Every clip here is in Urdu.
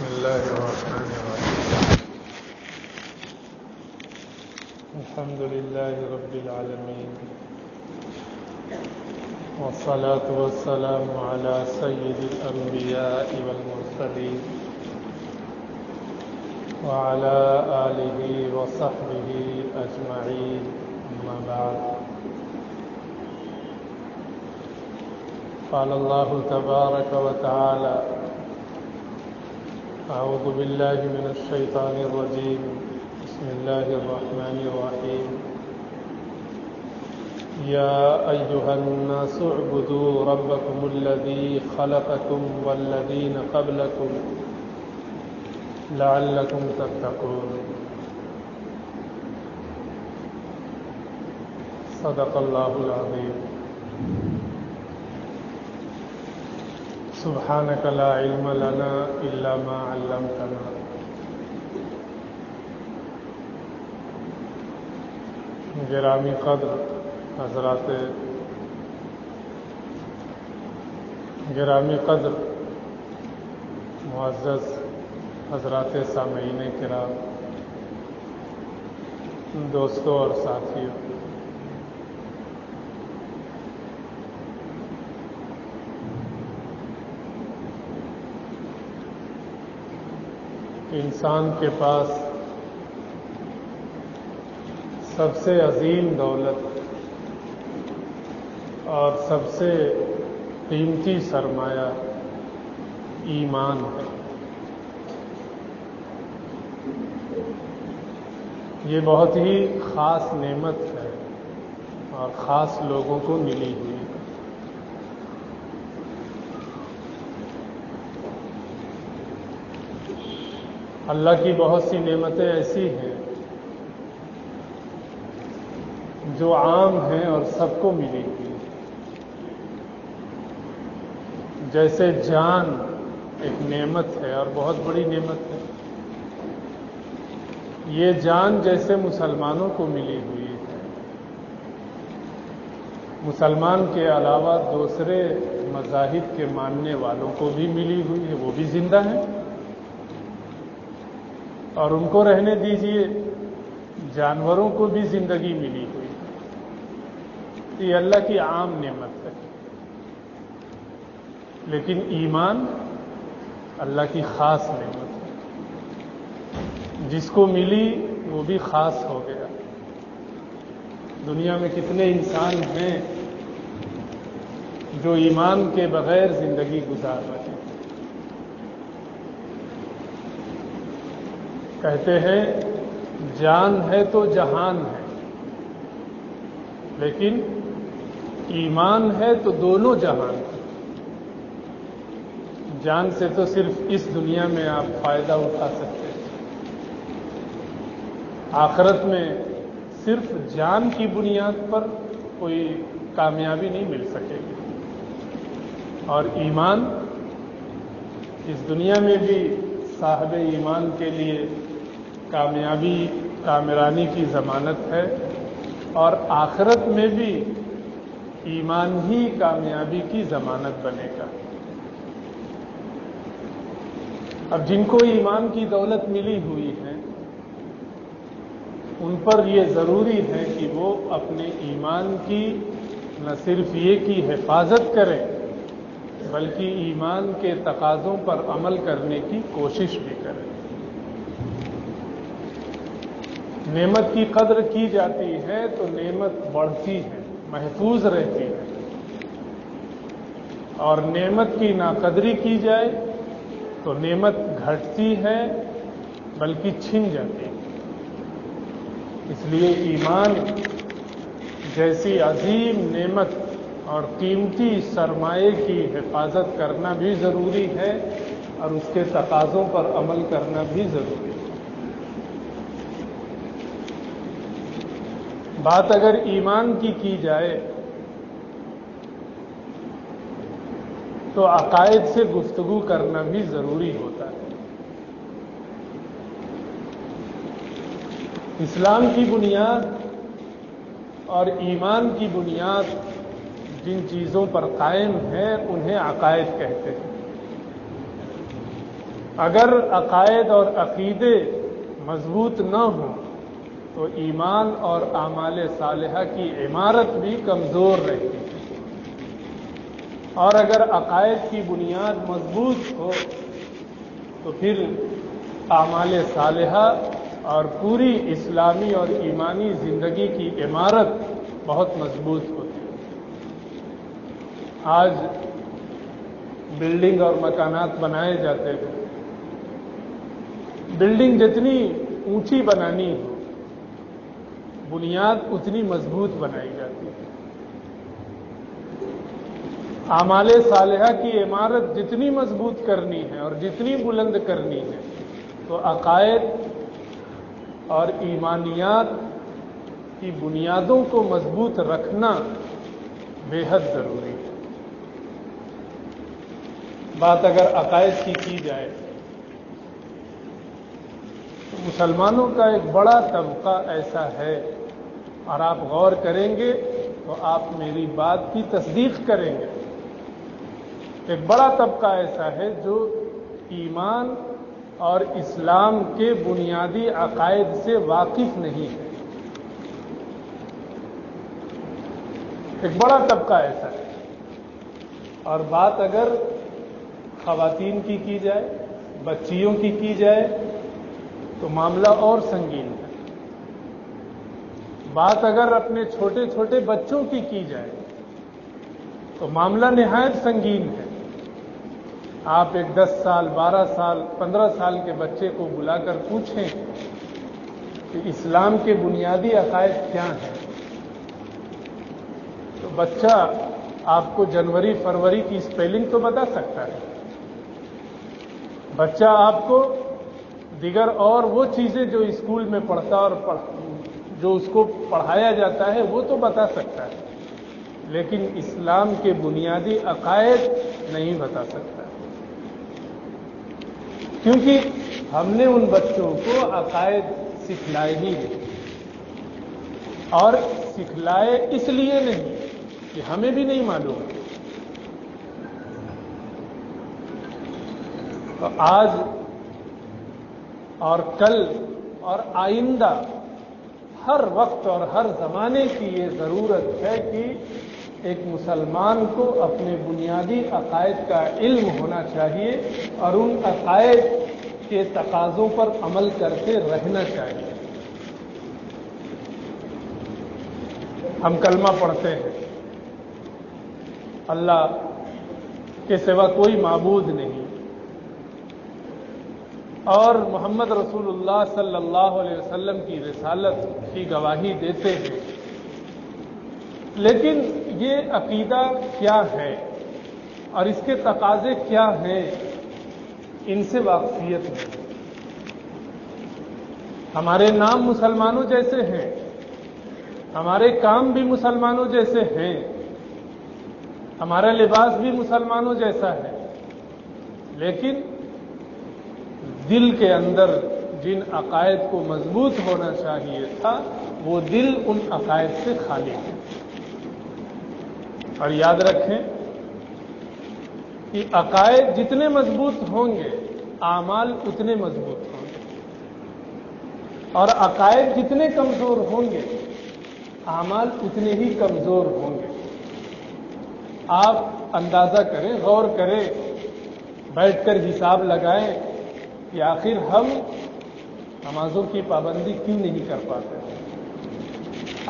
الله الرحمن الرحيم. الحمد لله رب العالمين، والصلاة والسلام على سيد الأنبياء والمرسلين وعلى آله وصحبه أجمعين، أما بعد. قال الله تبارك وتعالى: أعوذ بالله من الشيطان الرجيم، بسم الله الرحمن الرحيم. يا أيها الناس اعبدوا ربكم الذي خلقكم والذين قبلكم لعلكم تتقون. صدق الله العظيم. سبحانك لا علم لنا إلا ما علمتنا. گرامی قدر حضرات، گرامی قدر معزز حضرات سامعین کرام، دوستوں اور ساتھیوں، انسان کے پاس سب سے عظیم دولت اور سب سے قیمتی سرمایہ ایمان ہے. یہ بہت ہی خاص نعمت ہے اور خاص لوگوں کو ملی ہوئی ہے. اللہ کی بہت سی نعمتیں ایسی ہیں جو عام ہیں اور سب کو ملی ہوئی ہیں. جیسے جان ایک نعمت ہے اور بہت بڑی نعمت ہے. یہ جان جیسے مسلمانوں کو ملی ہوئی ہے، مسلمان کے علاوہ دوسرے مذاہب کے ماننے والوں کو بھی ملی ہوئی ہے، وہ بھی زندہ ہیں اور ان کو رہنے دیجئے. جانوروں کو بھی زندگی ملی ہوئی ہے. یہ اللہ کی عام نعمت ہے. لیکن ایمان اللہ کی خاص نعمت ہے. جس کو ملی وہ بھی خاص ہو گیا. دنیا میں کتنے انسان ہیں جو ایمان کے بغیر زندگی گزار رہے ہیں. کہتے ہیں جان ہے تو جہان ہے، لیکن ایمان ہے تو دونوں جہان ہے. جان سے تو صرف اس دنیا میں آپ فائدہ اٹھا سکتے ہیں، آخرت میں صرف جان کی بنیاد پر کوئی کامیابی نہیں مل سکے گی. اور ایمان اس دنیا میں بھی صاحب ایمان کے لیے کامیابی کامرانی کی ضمانت ہے، اور آخرت میں بھی ایمان ہی کامیابی کی ضمانت بنے گا. اب جن کو ایمان کی دولت ملی ہوئی ہے ان پر یہ ضروری ہے کہ وہ اپنے ایمان کی نہ صرف یہ کی حفاظت کریں بلکہ ایمان کے تقاضوں پر عمل کرنے کی کوشش بھی کریں. نعمت کی قدر کی جاتی ہے تو نعمت بڑھتی ہے، محفوظ رہتی ہے، اور نعمت کی ناقدری کی جائے تو نعمت گھٹتی ہے بلکہ چھن جاتی ہے. اس لیے ایمان جیسی عظیم نعمت اور قیمتی سرمایے کی حفاظت کرنا بھی ضروری ہے اور اس کے تقاضوں پر عمل کرنا بھی ضروری ہے. بات اگر ایمان کی جائے تو عقائد سے گفتگو کرنا بھی ضروری ہوتا ہے. اسلام کی بنیاد اور ایمان کی بنیاد جن چیزوں پر قائم ہے انہیں عقائد کہتے ہیں. اگر عقائد اور عقیدے مضبوط نہ ہوں تو ایمان اور اعمال صالحہ کی عمارت بھی کمزور رہتی ہے، اور اگر عقائد کی بنیاد مضبوط ہو تو پھر اعمال صالحہ اور پوری اسلامی اور ایمانی زندگی کی عمارت بہت مضبوط ہوتی ہے۔ آج بلڈنگ اور مکانات بنائے جاتے ہیں، بلڈنگ جتنی اونچی بنانی ہو بنیاد اتنی مضبوط بنائی جاتی ہے۔ اعمال صالحہ کی عمارت جتنی مضبوط کرنی ہے اور جتنی بلند کرنی ہے تو عقائد اور ایمانیات کی بنیادوں کو مضبوط رکھنا بے حد ضروری ہے۔ بات اگر عقائد کی جائے تو مسلمانوں کا ایک بڑا طبقہ ایسا ہے، اور آپ غور کریں گے تو آپ میری بات کی تصدیق کریں گے، ایک بڑا طبقہ ایسا ہے جو ایمان اور اسلام کے بنیادی عقائد سے واقف نہیں ہے۔ ایک بڑا طبقہ ایسا ہے، اور بات اگر خواتین کی جائے، بچیوں کی جائے تو معاملہ اور سنگین ہے۔ بات اگر اپنے چھوٹے چھوٹے بچوں کی جائے تو معاملہ نہایت سنگین ہے۔ آپ ایک 10 سال 12 سال 15 سال کے بچے کو بلا کر پوچھیں کہ اسلام کے بنیادی عقائد کیا ہیں تو بچہ آپ کو جنوری فروری کی اسپیلنگ تو بتا سکتا ہے، بچہ آپ کو دیگر اور وہ چیزیں جو اسکول میں پڑھتا اور جو اس کو پڑھایا جاتا ہے وہ تو بتا سکتا ہے، لیکن اسلام کے بنیادی عقائد نہیں بتا سکتا، کیونکہ ہم نے ان بچوں کو عقائد سکھلائے ہی نہیں، اور سکھلائے اس لیے نہیں کہ ہمیں بھی نہیں معلوم۔ تو آج اور کل اور آئندہ ہر وقت اور ہر زمانے کی یہ ضرورت ہے کہ ایک مسلمان کو اپنے بنیادی عقائد کا علم ہونا چاہیے اور ان عقائد کے تقاضوں پر عمل کرتے رہنا چاہیے۔ ہم کلمہ پڑھتے ہیں، اللہ کے سوا کوئی معبود نہیں، اور محمد رسول اللہ صلی اللہ علیہ وسلم کی رسالت کی گواہی دیتے ہیں، لیکن یہ عقیدہ کیا ہے اور اس کے تقاضے کیا ہیں ان سے واقفیت نہیں۔ ہمارے نام مسلمانوں جیسے ہیں، ہمارے کام بھی مسلمانوں جیسے ہیں، ہمارا لباس بھی مسلمانوں جیسا ہے، لیکن دل کے اندر جن عقائد کو مضبوط ہونا چاہیے تھا وہ دل ان عقائد سے خالی ہے۔ اور یاد رکھیں کہ عقائد جتنے مضبوط ہوں گے اعمال اتنے مضبوط ہوں گے، اور عقائد جتنے کمزور ہوں گے اعمال اتنے ہی کمزور ہوں گے۔ آپ اندازہ کریں، غور کریں، بیٹھ کر حساب لگائیں کہ آخر ہم نمازوں کی پابندی کیوں نہیں کر پاتے،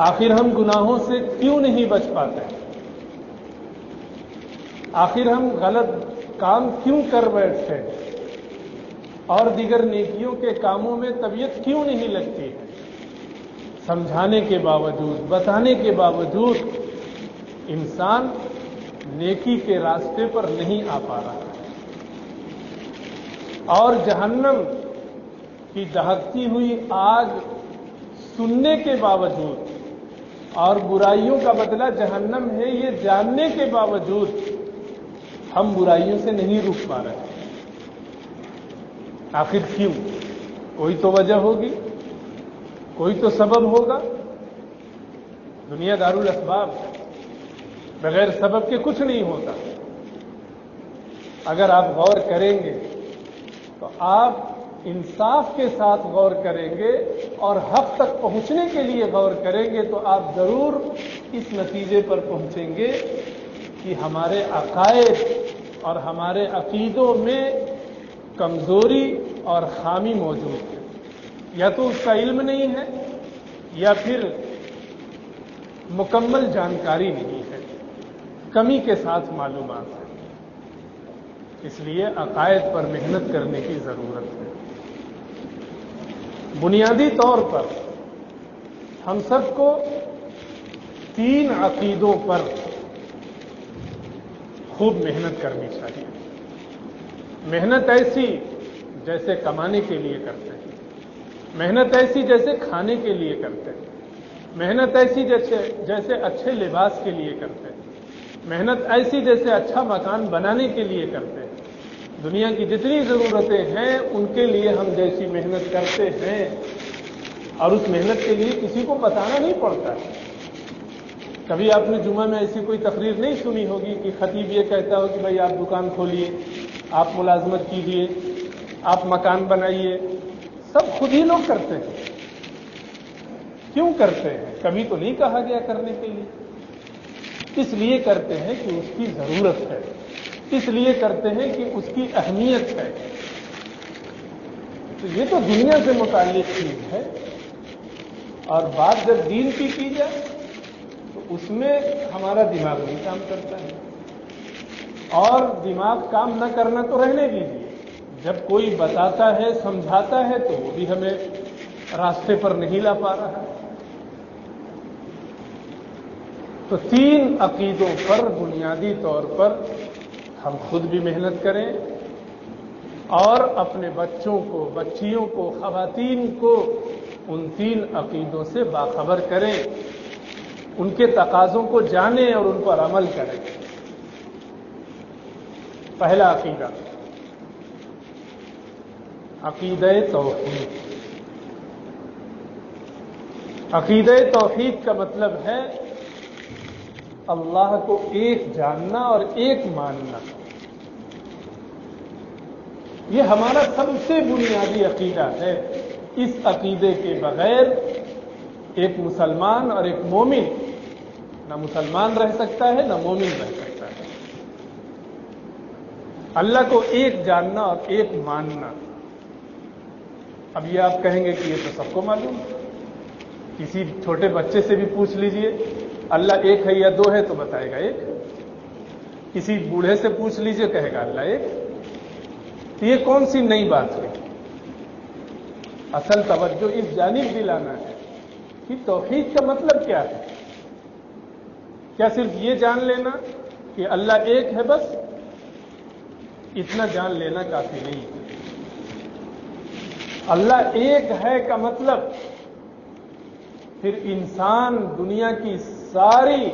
آخر ہم گناہوں سے کیوں نہیں بچ پاتے، آخر ہم غلط کام کیوں کر بیٹھتے ہیں، اور دیگر نیکیوں کے کاموں میں طبیعت کیوں نہیں لگتی ہے۔ سمجھانے کے باوجود، بتانے کے باوجود انسان نیکی کے راستے پر نہیں آ پا رہا ہے، اور جہنم کی دہکتی ہوئی آگ سننے کے باوجود اور برائیوں کا بدلہ جہنم ہے یہ جاننے کے باوجود ہم برائیوں سے نہیں رک پا رہے۔ آخر کیوں؟ کوئی تو وجہ ہوگی، کوئی تو سبب ہوگا۔ دنیا دارالاسباب ہے، بغیر سبب کے کچھ نہیں ہوتا۔ اگر آپ غور کریں گے تو آپ انصاف کے ساتھ غور کریں گے اور حق تک پہنچنے کے لیے غور کریں گے تو آپ ضرور اس نتیجے پر پہنچیں گے کہ ہمارے عقائد اور ہمارے عقیدوں میں کمزوری اور خامی موجود ہے. یا تو اس کا علم نہیں ہے یا پھر مکمل جانکاری نہیں ہے، کمی کے ساتھ معلومات ہے. اس لیے عقائد پر محنت کرنے کی ضرورت ہے. بنیادی طور پر ہم سب کو 3 عقیدوں پر خوب محنت کرنی چاہیے. محنت ایسی جیسے کمانے کے لیے کرتے ہیں، محنت ایسی جیسے کھانے کے لیے کرتے ہیں، محنت ایسی جیسے اچھے لباس کے لیے کرتے ہیں، محنت ایسی جیسے اچھا مکان بنانے کے لیے کرتے ہیں. دنیا کی جتنی ضرورتیں ہیں ان کے لیے ہم جیسی محنت کرتے ہیں، اور اس محنت کے لیے کسی کو بتانا نہیں پڑتا. کبھی آپ نے جمعہ میں ایسی کوئی تقریر نہیں سنی ہوگی کہ خطیب یہ کہتا ہو کہ بھائی آپ دکان کھولیے، آپ ملازمت کیجئے، آپ مکان بنائیے. سب خود ہی لوگ کرتے ہیں. کیوں کرتے ہیں؟ کبھی تو نہیں کہا گیا کرنے کے لیے. اس لیے کرتے ہیں کہ اس کی ضرورت ہے، اس لیے کرتے ہیں کہ اس کی اہمیت ہے. تو یہ تو دنیا سے متعلق چیز ہے. اور بات جب دین کی جائے تو اس میں ہمارا دماغ نہیں کام کرتا ہے. اور دماغ کام نہ کرنا تو رہنے دیجیے، جب کوئی بتاتا ہے سمجھاتا ہے تو وہ بھی ہمیں راستے پر نہیں لا پا رہا. تو 3 عقیدوں پر بنیادی طور پر ہم خود بھی محنت کریں اور اپنے بچوں کو، بچیوں کو، خواتین کو ان 3 عقیدوں سے باخبر کریں، ان کے تقاضوں کو جانیں اور ان پر عمل کریں. پہلا عقیدہ عقیدہ توحید. عقیدہ توحید کا مطلب ہے اللہ کو ایک جاننا اور ایک ماننا. یہ ہمارا سب سے بنیادی عقیدہ ہے. اس عقیدے کے بغیر ایک مسلمان اور ایک مومن نہ مسلمان رہ سکتا ہے نہ مومن رہ سکتا ہے. اللہ کو ایک جاننا اور ایک ماننا. اب یہ آپ کہیں گے کہ یہ تو سب کو معلوم ہے. کسی چھوٹے بچے سے بھی پوچھ لیجئے اللہ ایک ہے یا 2 ہے تو بتائے گا ایک. کسی بوڑھے سے پوچھ لیجئے کہے گا اللہ ایک. تو یہ کون سی نئی بات ہے؟ اصل توجہ اس جانب دلانا ہے کہ توحید کا مطلب کیا ہے. کیا صرف یہ جان لینا کہ اللہ ایک ہے بس؟ اتنا جان لینا کافی نہیں ہے. اللہ ایک ہے کا مطلب پھر انسان دنیا کی ساری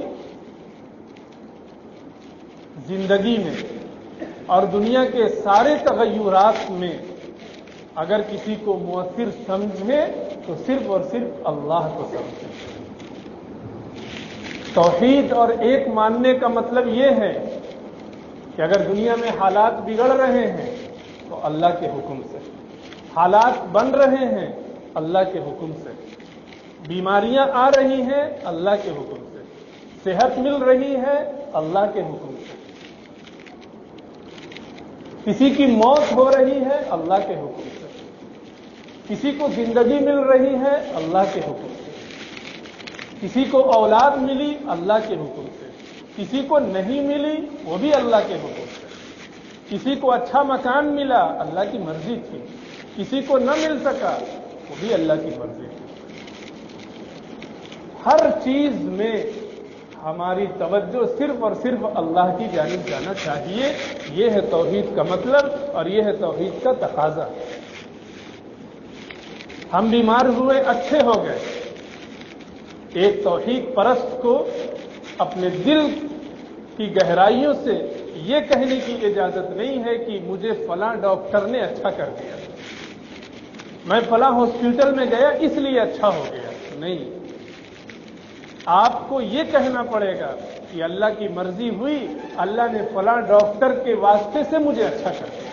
زندگی میں اور دنیا کے سارے تغیرات میں اگر کسی کو مؤثر سمجھے تو صرف اور صرف اللہ کو سمجھے. توحید اور ایک ماننے کا مطلب یہ ہے کہ اگر دنیا میں حالات بگڑ رہے ہیں تو اللہ کے حکم سے، حالات بن رہے ہیں اللہ کے حکم سے، بیماریاں آ رہی ہیں اللہ کے حکم سے، صحت مل رہی ہے اللہ کے حکم سے، کسی کی موت ہو رہی ہے اللہ کے حکم سے، کسی کو زندگی مل رہی ہے اللہ کے حکم سے، کسی کو اولاد ملی اللہ کے حکم سے، کسی کو نہیں ملی وہ بھی اللہ کے حکم سے، کسی کو اچھا مکان ملا اللہ کی مرضی تھی، کسی کو نہ مل سکا وہ بھی اللہ کی مرضی تھی. ہر چیز میں ہماری توجہ صرف اور صرف اللہ کی جانب جانا چاہیے. یہ ہے توحید کا مطلب اور یہ ہے توحید کا تقاضا. ہم بیمار ہوئے اچھے ہو گئے. ایک توحید پرست کو اپنے دل کی گہرائیوں سے یہ کہنے کی اجازت نہیں ہے کہ مجھے فلاں ڈاکٹر نے اچھا کر دیا، میں فلاں ہاسپٹل میں گیا اس لیے اچھا ہو گیا. نہیں، آپ کو یہ کہنا پڑے گا کہ اللہ کی مرضی ہوئی، اللہ نے فلاں ڈاکٹر کے واسطے سے مجھے اچھا کر دیا.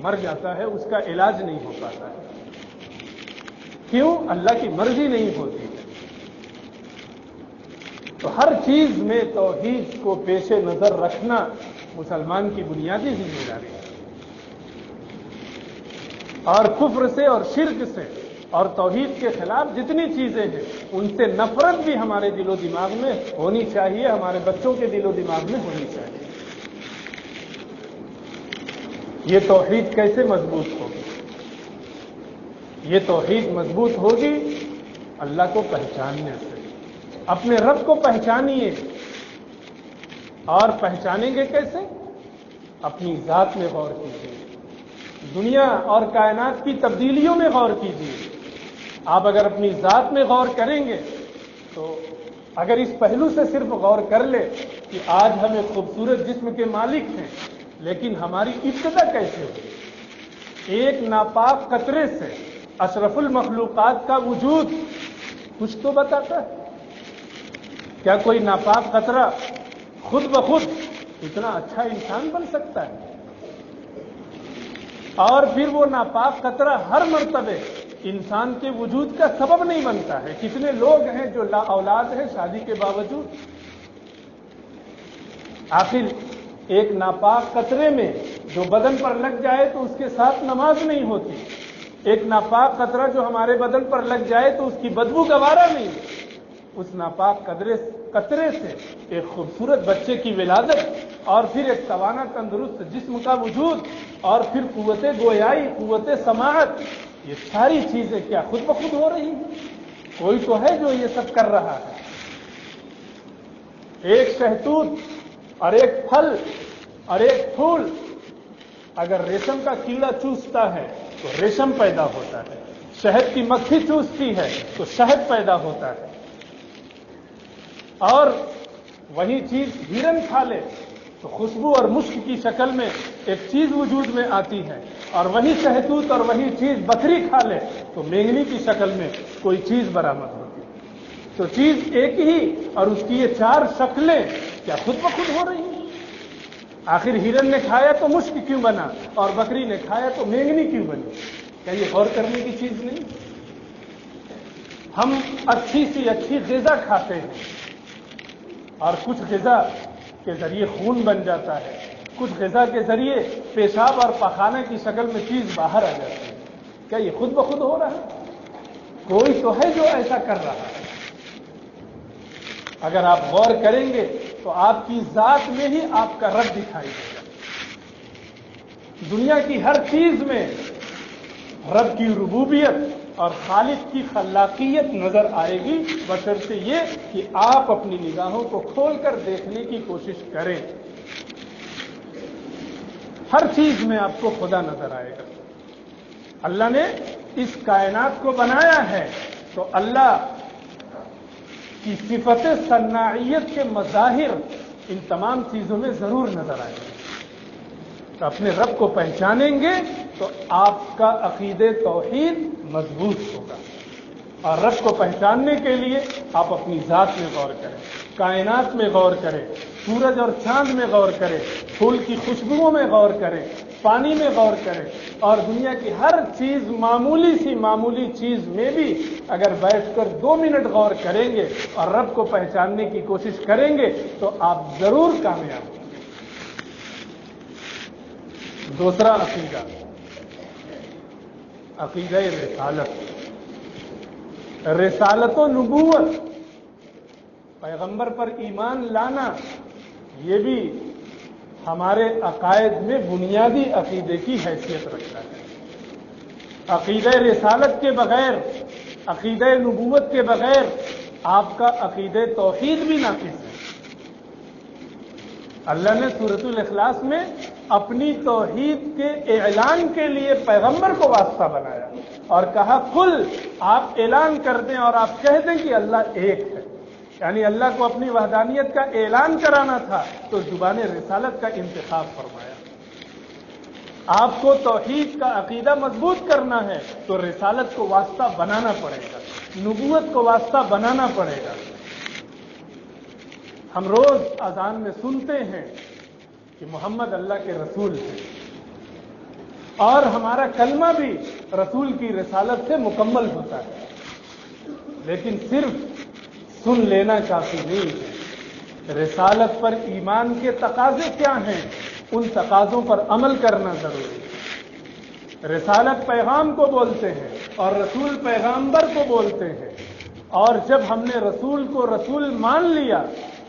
مر جاتا ہے اس کا علاج نہیں ہو پاتا ہے. کیوں؟ اللہ کی مرضی نہیں ہوتی ہے. تو ہر چیز میں توحید کو پیش نظر رکھنا مسلمان کی بنیادی ذمہ داری ہے. اور کفر سے اور شرک سے اور توحید کے خلاف جتنی چیزیں ہیں ان سے نفرت بھی ہمارے دل و دماغ میں ہونی چاہیے، ہمارے بچوں کے دل و دماغ میں ہونی چاہیے. یہ توحید کیسے مضبوط ہوگی؟ یہ توحید مضبوط ہوگی اللہ کو پہچاننے سے. اپنے رب کو پہچانیے. اور پہچانیں گے کیسے؟ اپنی ذات میں غور کیجیے، دنیا اور کائنات کی تبدیلیوں میں غور کیجیے. آپ اگر اپنی ذات میں غور کریں گے تو اگر اس پہلو سے صرف غور کر لے کہ آج ہم ایک خوبصورت جسم کے مالک ہیں، لیکن ہماری ابتدا کیسے ہوئی؟ ایک ناپاک قطرے سے اشرف المخلوقات کا وجود کچھ تو بتاتا ہے. کیا کوئی ناپاک قطرہ خود بخود اتنا اچھا انسان بن سکتا ہے؟ اور پھر وہ ناپاک قطرہ ہر مرتبہ انسان کے وجود کا سبب نہیں بنتا ہے. کتنے لوگ ہیں جو لا اولاد ہیں شادی کے باوجود؟ آخر ایک ناپاک قطرے میں جو بدن پر لگ جائے تو اس کے ساتھ نماز نہیں ہوتی. ایک ناپاک قطرہ جو ہمارے بدن پر لگ جائے تو اس کی بدبو گوارا نہیں. اس ناپاک قطرے سے ایک خوبصورت بچے کی ولادت اور پھر ایک توانا تندرست جسم کا وجود اور پھر قوت گویائی، قوت سماعت، یہ ساری چیزیں کیا خود بخود ہو رہی ہیں؟ کوئی تو ہے جو یہ سب کر رہا ہے. ایک شہتوت اور ایک پھل اور ایک پھول اگر ریشم کا کیڑا چوستا ہے تو ریشم پیدا ہوتا ہے. شہد کی مکھی چوستی ہے تو شہد پیدا ہوتا ہے. اور وہی چیز ہرن کھا لے تو خوشبو اور مشک کی شکل میں ایک چیز وجود میں آتی ہے. اور وہی شہتوت اور وہی چیز بکری کھا لے تو مینگنی کی شکل میں کوئی چیز برآمد ہوتی ہے. تو چیز ایک ہی اور اس کی یہ چار شکلیں کیا خود بخود ہو رہی ہیں؟ آخر ہرن نے کھایا تو مشک کیوں بنا اور بکری نے کھایا تو مینگنی کیوں بنی؟ کیا یہ غور کرنے کی چیز نہیں؟ ہم اچھی سی اچھی غذا کھاتے ہیں اور کچھ غذا کے ذریعے خون بن جاتا ہے، کچھ غذا کے ذریعے پیشاب اور پخانے کی شکل میں چیز باہر آ جاتی ہے. کیا یہ خود بخود ہو رہا ہے؟ کوئی تو ہے جو ایسا کر رہا ہے. اگر آپ غور کریں گے تو آپ کی ذات میں ہی آپ کا رب دکھائی دے گا. دنیا کی ہر چیز میں رب کی ربوبیت اور خالق کی خلاقیت نظر آئے گی، بشرطے یہ کہ آپ اپنی نگاہوں کو کھول کر دیکھنے کی کوشش کریں. ہر چیز میں آپ کو خدا نظر آئے گا. اللہ نے اس کائنات کو بنایا ہے تو اللہ کی صفت صناعیت کے مظاہر ان تمام چیزوں میں ضرور نظر آئے گا. تو اپنے رب کو پہچانیں گے تو آپ کا عقیدہ توحید مضبوط ہوگا. اور رب کو پہچاننے کے لیے آپ اپنی ذات میں غور کریں، کائنات میں غور کریں، سورج اور چاند میں غور کریں، پھول کی خوشبوؤں میں غور کریں، پانی میں غور کریں، اور دنیا کی ہر چیز معمولی سی معمولی چیز میں بھی اگر بیٹھ کر 2 منٹ غور کریں گے اور رب کو پہچاننے کی کوشش کریں گے تو آپ ضرور کامیاب ہوں گے. دوسرا عقیدہ، عقیدہ رسالت. رسالت و نبوت، پیغمبر پر ایمان لانا، یہ بھی ہمارے عقائد میں بنیادی عقیدے کی حیثیت رکھتا ہے. عقیدہ رسالت کے بغیر، عقیدہ نبوت کے بغیر آپ کا عقیدہ توحید بھی ناقص ہے. اللہ نے سورۃ الاخلاص میں اپنی توحید کے اعلان کے لیے پیغمبر کو واسطہ بنایا اور کہا قل، آپ اعلان کر دیں اور آپ کہہ دیں کہ اللہ ایک ہے. یعنی اللہ کو اپنی وحدانیت کا اعلان کرانا تھا تو زبان رسالت کا انتخاب فرمایا. آپ کو توحید کا عقیدہ مضبوط کرنا ہے تو رسالت کو واسطہ بنانا پڑے گا، نبوت کو واسطہ بنانا پڑے گا. ہم روز اذان میں سنتے ہیں کہ محمد اللہ کے رسول ہیں. اور ہمارا کلمہ بھی رسول کی رسالت سے مکمل ہوتا ہے. لیکن صرف سن لینا کافی نہیں ہے. رسالت پر ایمان کے تقاضے کیا ہیں، ان تقاضوں پر عمل کرنا ضروری ہے. رسالت پیغام کو بولتے ہیں اور رسول پیغامبر کو بولتے ہیں. اور جب ہم نے رسول کو رسول مان لیا،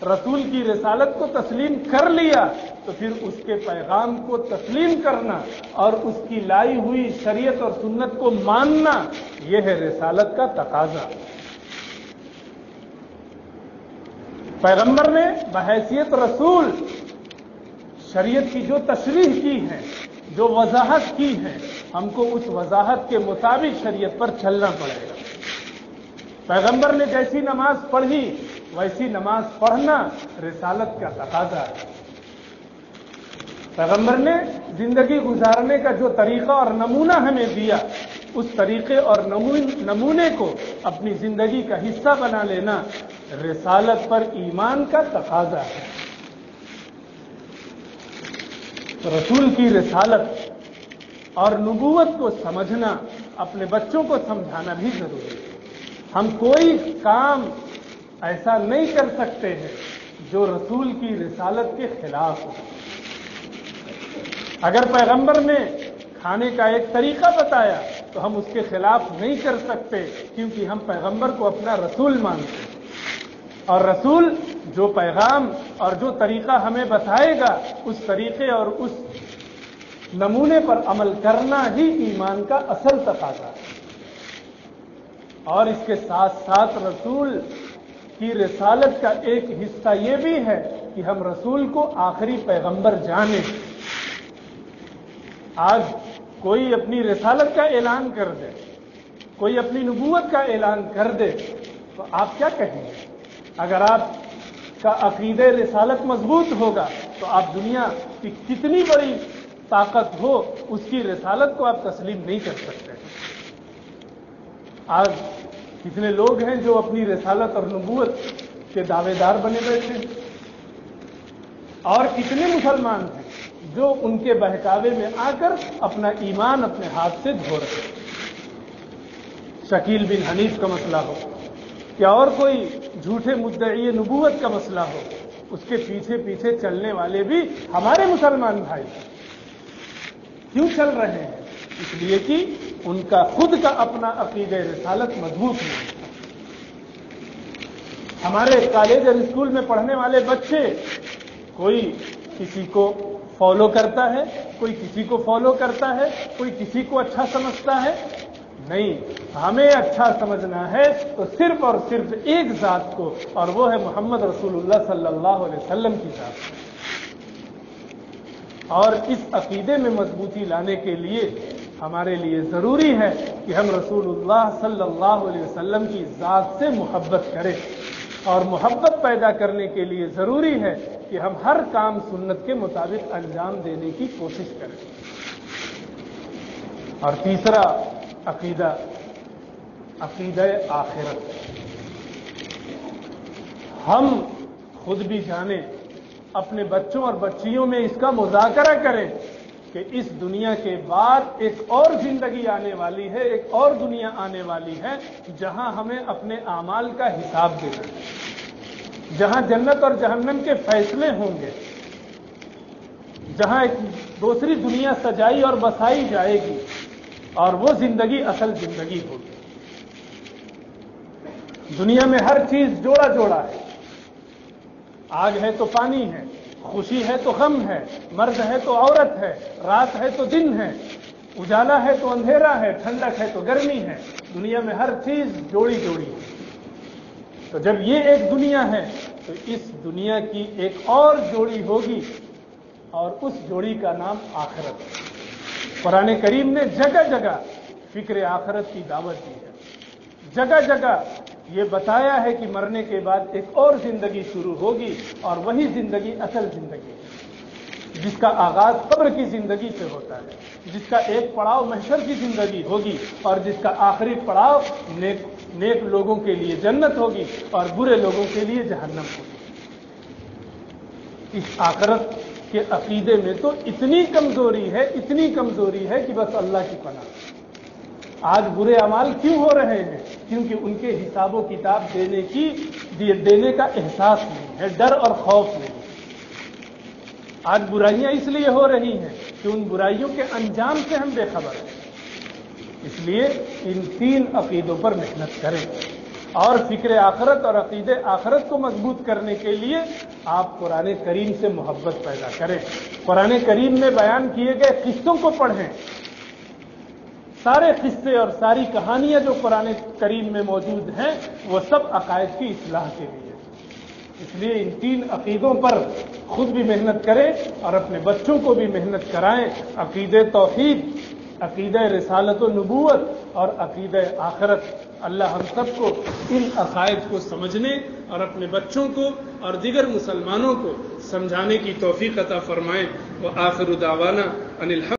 رسول کی رسالت کو تسلیم کر لیا، تو پھر اس کے پیغام کو تسلیم کرنا اور اس کی لائی ہوئی شریعت اور سنت کو ماننا، یہ ہے رسالت کا تقاضا. پیغمبر نے بحیثیت رسول شریعت کی جو تشریح کی ہے، جو وضاحت کی ہے، ہم کو اس وضاحت کے مطابق شریعت پر چلنا پڑے گا. پیغمبر نے جیسی نماز پڑھی ویسی نماز پڑھنا رسالت کا تقاضا ہے. پیغمبر نے زندگی گزارنے کا جو طریقہ اور نمونہ ہمیں دیا، اس طریقے اور نمونے کو اپنی زندگی کا حصہ بنا لینا رسالت پر ایمان کا تقاضا ہے. رسول کی رسالت اور نبوت کو سمجھنا، اپنے بچوں کو سمجھانا بھی ضروری ہے. ہم کوئی کام ایسا نہیں کر سکتے ہیں جو رسول کی رسالت کے خلاف ہو. اگر پیغمبر نے کھانے کا ایک طریقہ بتایا تو ہم اس کے خلاف نہیں کر سکتے، کیونکہ ہم پیغمبر کو اپنا رسول مانتے ہیں. اور رسول جو پیغام اور جو طریقہ ہمیں بتائے گا، اس طریقے اور اس نمونے پر عمل کرنا ہی ایمان کا اصل تقاضا ہے. اور اس کے ساتھ ساتھ رسول کی رسالت کا ایک حصہ یہ بھی ہے کہ ہم رسول کو آخری پیغمبر جانیں. آج کوئی اپنی رسالت کا اعلان کر دے، کوئی اپنی نبوت کا اعلان کر دے، تو آپ کیا کہیں گے؟ اگر آپ کا عقیدہ رسالت مضبوط ہوگا تو آپ دنیا کی کتنی بڑی طاقت ہو، اس کی رسالت کو آپ تسلیم نہیں کر سکتے. آج کتنے لوگ ہیں جو اپنی رسالت اور نبوت کے دعوے دار بنے بیٹھے ہیں، اور کتنے مسلمان ہیں جو ان کے بہکاوے میں آ کر اپنا ایمان اپنے ہاتھ سے دھو رہے ہیں. شکیل بن حنیف کا مسئلہ ہو یا اور کوئی جھوٹے مدعی نبوت کا مسئلہ ہو، اس کے پیچھے پیچھے چلنے والے بھی ہمارے مسلمان بھائی کیوں چل رہے ہیں؟ اس لیے کہ ان کا خود کا اپنا عقیدہ رسالت مضبوط نہیں. ہمارے کالج اور اسکول میں پڑھنے والے بچے، کوئی کسی کو فالو کرتا ہے، کوئی کسی کو فالو کرتا ہے، کوئی کسی کو اچھا سمجھتا ہے. نہیں، ہمیں اچھا سمجھنا ہے تو صرف اور صرف ایک ذات کو، اور وہ ہے محمد رسول اللہ صلی اللہ علیہ وسلم کی ذات. اور اس عقیدے میں مضبوطی لانے کے لیے ہمارے لیے ضروری ہے کہ ہم رسول اللہ صلی اللہ علیہ وسلم کی ذات سے محبت کریں. اور محبت پیدا کرنے کے لیے ضروری ہے کہ ہم ہر کام سنت کے مطابق انجام دینے کی کوشش کریں. اور تیسرا عقیدہ آخرت. ہم خود بھی جانیں، اپنے بچوں اور بچیوں میں اس کا مذاکرہ کریں کہ اس دنیا کے بعد ایک اور زندگی آنے والی ہے، ایک اور دنیا آنے والی ہے جہاں ہمیں اپنے اعمال کا حساب دینا ہے، جہاں جنت اور جہنم کے فیصلے ہوں گے، جہاں ایک دوسری دنیا سجائی اور بسائی جائے گی، اور وہ زندگی اصل زندگی ہوگی. دنیا میں ہر چیز جوڑا جوڑا ہے. آگ ہے تو پانی ہے، خوشی ہے تو غم ہے، مرد ہے تو عورت ہے، رات ہے تو دن ہے، اجالا ہے تو اندھیرا ہے، ٹھنڈک ہے تو گرمی ہے. دنیا میں ہر چیز جوڑی جوڑی ہے. تو جب یہ ایک دنیا ہے تو اس دنیا کی ایک اور جوڑی ہوگی، اور اس جوڑی کا نام آخرت ہے. قرآن کریم نے جگہ جگہ فکر آخرت کی دعوت دی ہے. جگہ جگہ یہ بتایا ہے کہ مرنے کے بعد ایک اور زندگی شروع ہوگی، اور وہی زندگی اصل زندگی ہے، جس کا آغاز قبر کی زندگی سے ہوتا ہے، جس کا ایک پڑاؤ محشر کی زندگی ہوگی، اور جس کا آخری پڑاؤ نیک لوگوں کے لیے جنت ہوگی اور برے لوگوں کے لیے جہنم ہوگی. اس آخرت کہ عقیدے میں تو اتنی کمزوری ہے کہ بس اللہ کی پناہ۔ آج برے اعمال کیوں ہو رہے ہیں؟ کیونکہ ان کے حساب و کتاب دینے کا احساس نہیں ہے، ڈر اور خوف نہیں۔ آج برائیاں اس لیے ہو رہی ہیں کہ ان برائیوں کے انجام سے ہم بے خبر ہیں۔ اس لیے ان 3 عقیدوں پر محنت کریں، اور فکر آخرت اور عقیدے آخرت کو مضبوط کرنے کے لیے آپ قرآن کریم سے محبت پیدا کریں۔ قرآن کریم میں بیان کیے گئے قصوں کو پڑھیں۔ سارے قصے اور ساری کہانیاں جو قرآن کریم میں موجود ہیں وہ سب عقائد کی اصلاح کے لیے۔ اس لیے ان 3 عقیدوں پر خود بھی محنت کریں اور اپنے بچوں کو بھی محنت کرائیں۔ عقیدہ توحید، عقیدہ رسالت و نبوت اور عقیدہ آخرت۔ اللہ ہم سب کو ان عقائد کو سمجھنے اور اپنے بچوں کو اور دیگر مسلمانوں کو سمجھانے کی توفیق عطا فرمائے۔ وآخر دعوانا ان الحمد